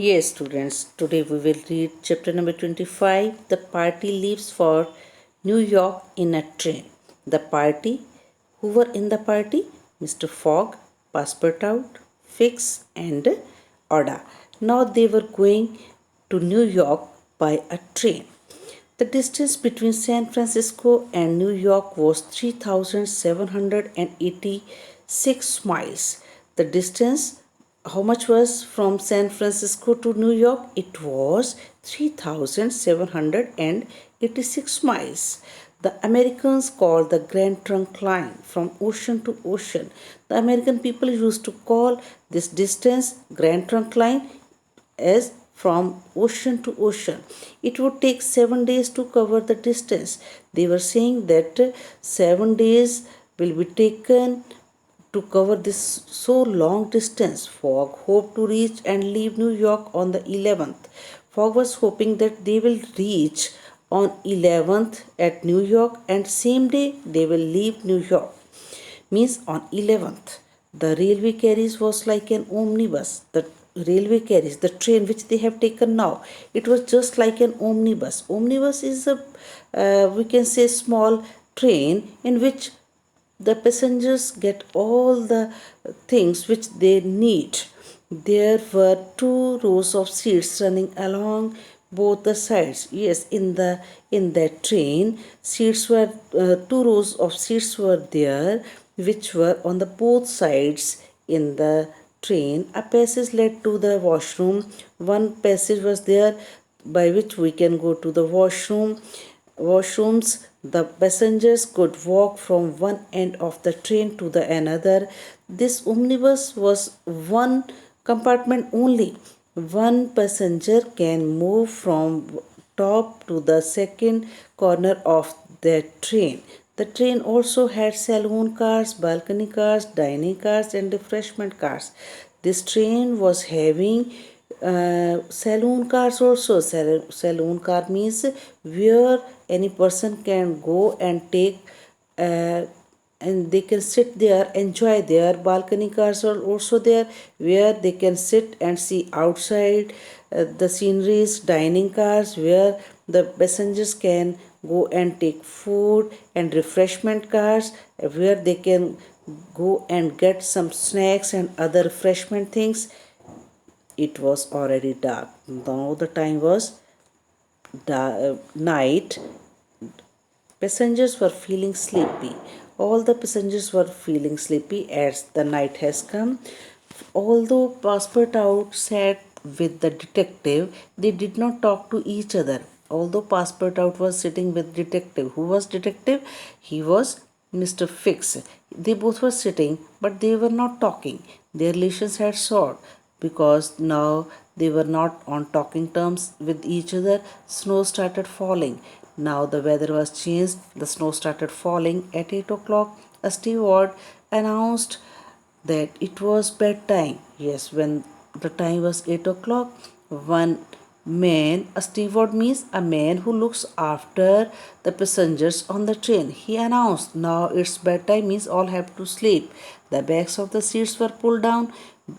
Yes, students, today we will read chapter number 25. The party leaves for New York in a train. The party, who were in the party? Mr. Fogg, Passepartout, Fix, and Oda. Now they were going to New York by a train. The distance between San Francisco and New York was 3,786 miles. The distance, how much was from San Francisco to New York? It was 3,786 miles. The Americans called the Grand Trunk Line from ocean to ocean. The American people used to call this distance Grand Trunk Line as from ocean to ocean. It would take 7 days to cover the distance. They were saying that 7 days will be taken to cover this so long distance. Fogg hoped to reach and leave New York on the 11th. Fogg was hoping that they will reach on 11th at New York and same day they will leave New York. Means on 11th. The railway carriage was like an omnibus. The railway carriage, the train which they have taken now, it was just like an omnibus. Omnibus is a, we can say, small train in which the passengers get all the things which they need. There were two rows of seats running along both the sides. Yes, in that train, seats were two rows of seats were there, which were on the both sides in the train. A passage led to the washroom. One passage was there by which we can go to the washrooms. The passengers could walk from one end of the train to the another. This omnibus was one compartment only. One passenger can move from top to the second corner of the train. The train also had saloon cars, balcony cars, dining cars, and refreshment cars. This train was having saloon cars also. Saloon car means where any person can go and take and they can sit there, enjoy there. Balcony cars are also there where they can sit and see outside the sceneries. Dining cars where the passengers can go and take food, and refreshment cars where they can go and get some snacks and other refreshment things. It was already dark. Now the time was night. Passengers were feeling sleepy. All the passengers were feeling sleepy as the night has come. Although Passepartout sat with the detective, they did not talk to each other. Although Passepartout was sitting with detective. Who was detective? He was Mr. Fix. They both were sitting, but they were not talking. Their relations had soured because now they were not on talking terms with each other. Snow started falling. Now the weather was changed. The snow started falling. At 8 o'clock, a steward announced that it was bedtime. Yes, when the time was 8 o'clock, one man, a steward means a man who looks after the passengers on the train. He announced, now it's bedtime, means all have to sleep. The backs of the seats were pulled down.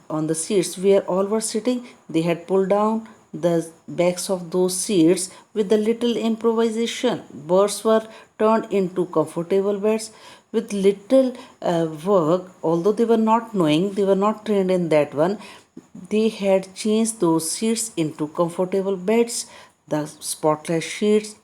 On the seats where all were sitting, they had pulled down the backs of those seats with a little improvisation. Berths were turned into comfortable beds with little work. Although they were not knowing, they were not trained in that one, they had changed those seats into comfortable beds. The spotless sheets,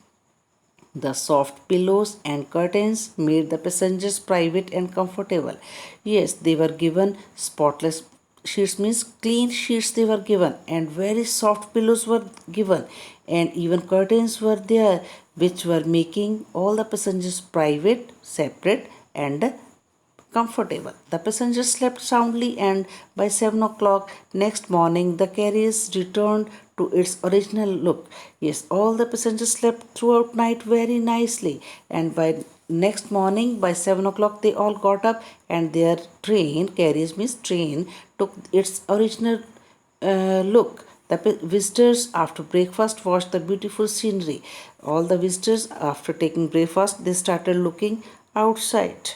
the soft pillows and curtains made the passengers private and comfortable. Yes, they were given spotless sheets, means clean sheets they were given, and very soft pillows were given, and even curtains were there which were making all the passengers private, separate, and comfortable. The passengers slept soundly, and by 7 o'clock next morning, the carriage returned to its original look. Yes, all the passengers slept throughout night very nicely, and by next morning, by 7 o'clock, they all got up, and their train, carriage means train, took its original look. The visitors after breakfast watched the beautiful scenery. All the visitors after taking breakfast, they started looking outside.